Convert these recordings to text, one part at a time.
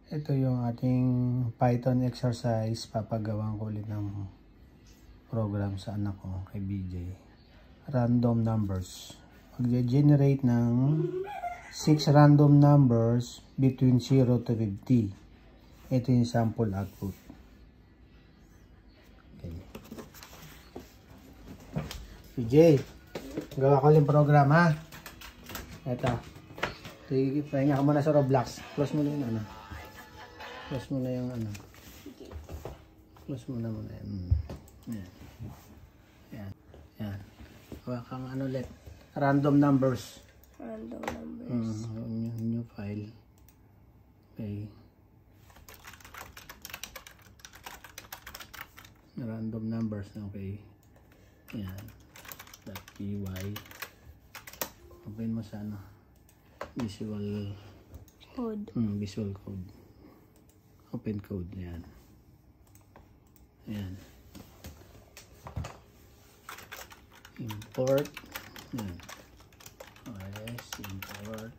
Ito yung ating Python exercise. Papagawan ko ulit ng program sa anak ko, kay BJ. Random numbers. Mag-generate ng 6 random numbers between 0 to 50. Ito yung sample output. Okay. BJ, gawa ko yung program, ha? Ito. Sige, pahinga ka muna sa Roblox. Close mo na yung ano. Close mo na yung ano. Close mo na muna yan. Yan. Yan. Yan. Gawa kang ano ulit. Random numbers. Random numbers. New file. Okay. Random numbers. Okay. Yan. .py. Open mo sa ano. Visual Code. Visual code. Open code. Yan. Yan. Import. Yan. OS. Import.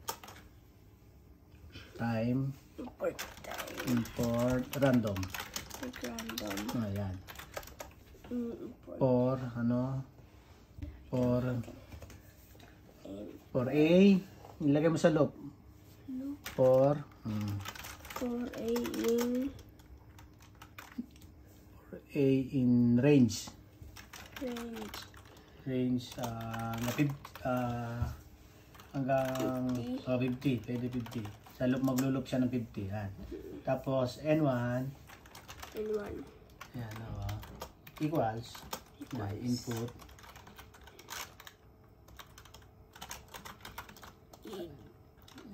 Time. Import time. Import. Random. Random. Ayan. Import. For ano? For A. Ilagay mo sa loop. For A in range. Range hanggang 50. Pwede 50. Sa loop maglo-loop siya ng 50. Yan. Tapos N1. Yan, equals. Input.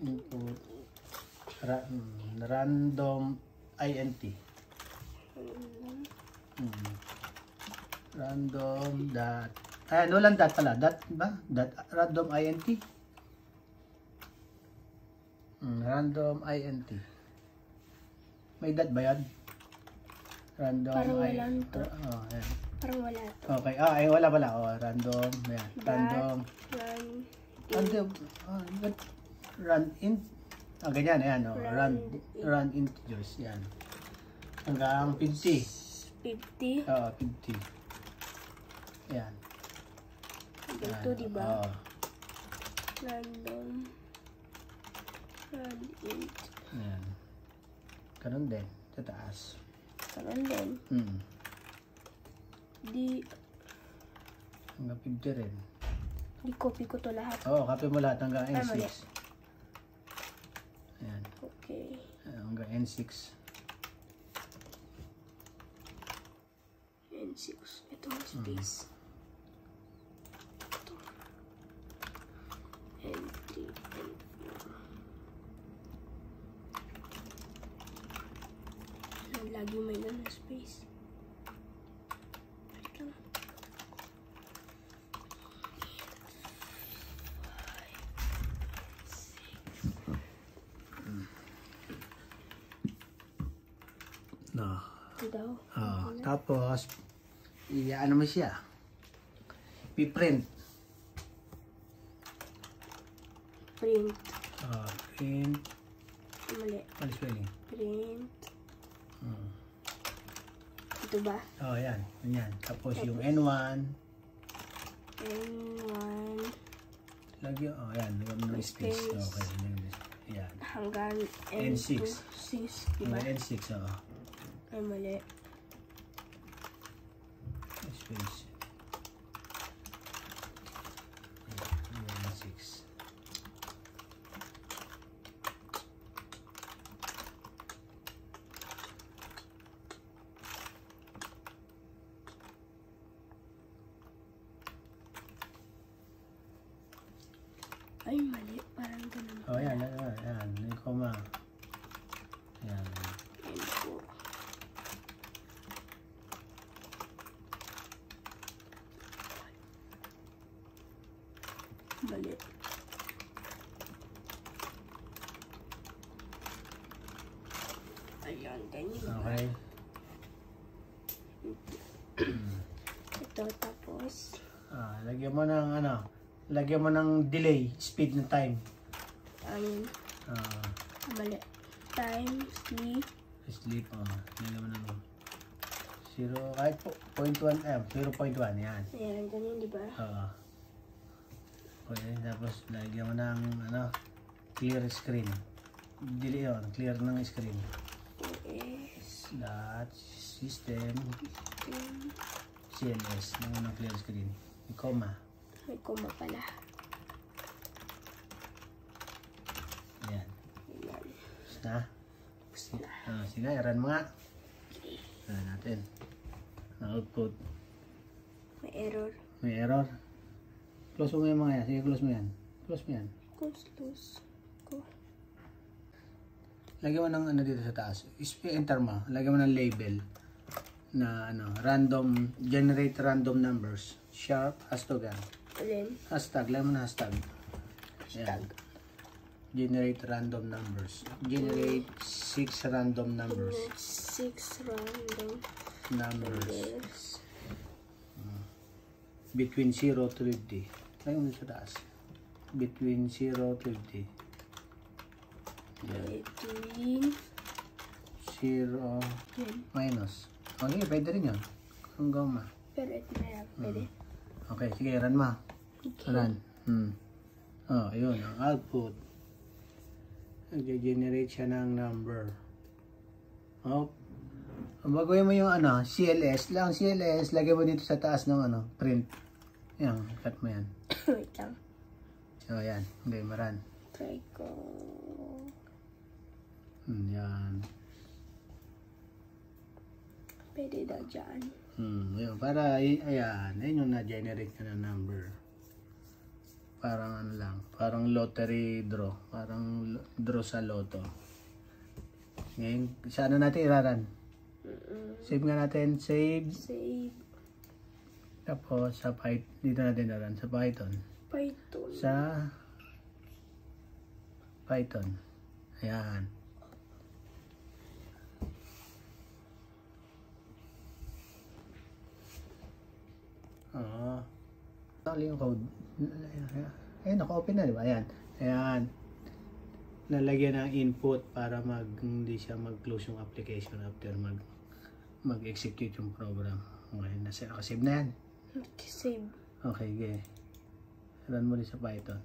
Input. Random int. Random dot. Walang dot pala. Dot ba? Dot random int. Random int. May dot ba yan? Random parang wala to. Ayan. Parang wala to. Okay. Ay wala pala. Random. Ayan. Random. Run int. Ganyan. Ayan. Run integers. Yan. Hanggang 50. 50? 50. Yan. Ito, diba? Random. Run int. Yan. Ganun din. Sa taas. Ganun din. Hanggang 50 rin. Di-copy ko to lahat. Copy mo lahat hanggang N6. Ayan. Okay. Hanggang N6. N6. Ito ang space. Ito. N3, N4. Lagi may ganun space. Ito. No. Ito daw. Tapos ano mo siya? I-print. Print. Print. Mali. Mali spelling. Print. Ito ba? Yan. Yan. Tapos yung N1. N1. Lagi, yan. Lagyan mo ng space. Okay. Yan. Hanggang N6. 6, diba? Hanggang N6, Ay, mali. Space. N6. Ay, mali. Parang ganun. Yan. Yan. Yung comma. Yan. N4. Mali. Ayan, ganyan. Okay. Ito, tapos Lagyan mo ng lagyan mo ng delay, speed na time. mali. times Sleep, yan naman ano. 0, kahit po, 0.1, 0.1, yan. Ayan, ganyan, di ba? Oo. Okay, tapos lagyan mo ng, clear screen. Dili yun, clear ng screen. OS. Dot, system, CLS, ng clear screen. May comma. May comma pala. Ayan. Ayan. Tapos na? Sige, i-run mo nga. Okay. Run natin. Output. May error. May error. Close mo yung mga yan. Sige, close mo yan. Close mo yan. Close. Go. Lagyan mo ng dito sa taas. Enter mo. Lagyan mo ng label na random, generate random numbers. Sharp, hashtag yan. Alin? Hashtag. Lagyan mo na hashtag. Ayan. Generate random numbers. Generate 6 random numbers. 6 random Numbers. Between 0 to 50. Lagyan mo sa taas. Between 0 to 50. Between 0 minus. Okay, pwede rin yun. Kung gawin mo. pero ito na yan. Pwede. Okay, sige, run mo. Okay. Run. Ayun, ang output. Nag-generate siya ng number. Baguhin mo yung CLS lang. CLS, lagay mo dito sa taas ng print. Yan, cut mo yan. Wait lang. So, yan. Okay, maran. Try ko. Yan. Pwede daw dyan. Yun, para, ayan. Ayun yung na-generate na number. Parang lang. Parang lottery draw. Parang draw sa loto. Ngayon, sa natin iraran? Save nga natin. Save. Tapos, sa Python. Dito natin iraran. Sa Python. Sa Python. Ayan. Tali yung code. Ayan, naka-open na, di ba? Ayan. Ayan. Lalagyan ng input para hindi siya mag-close yung application after mag-execute yung program. Okay, nakasave na yan. Save. Okay, okay. Run mo rin sa Python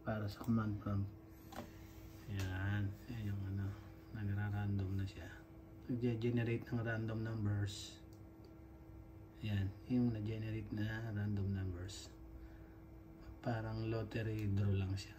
para sa command prompt. Ayan. Ayan yung nagra-random na siya. Nag-generate ng random numbers. Ayan. Yung na-generate na random numbers. Parang lottery draw lang siya.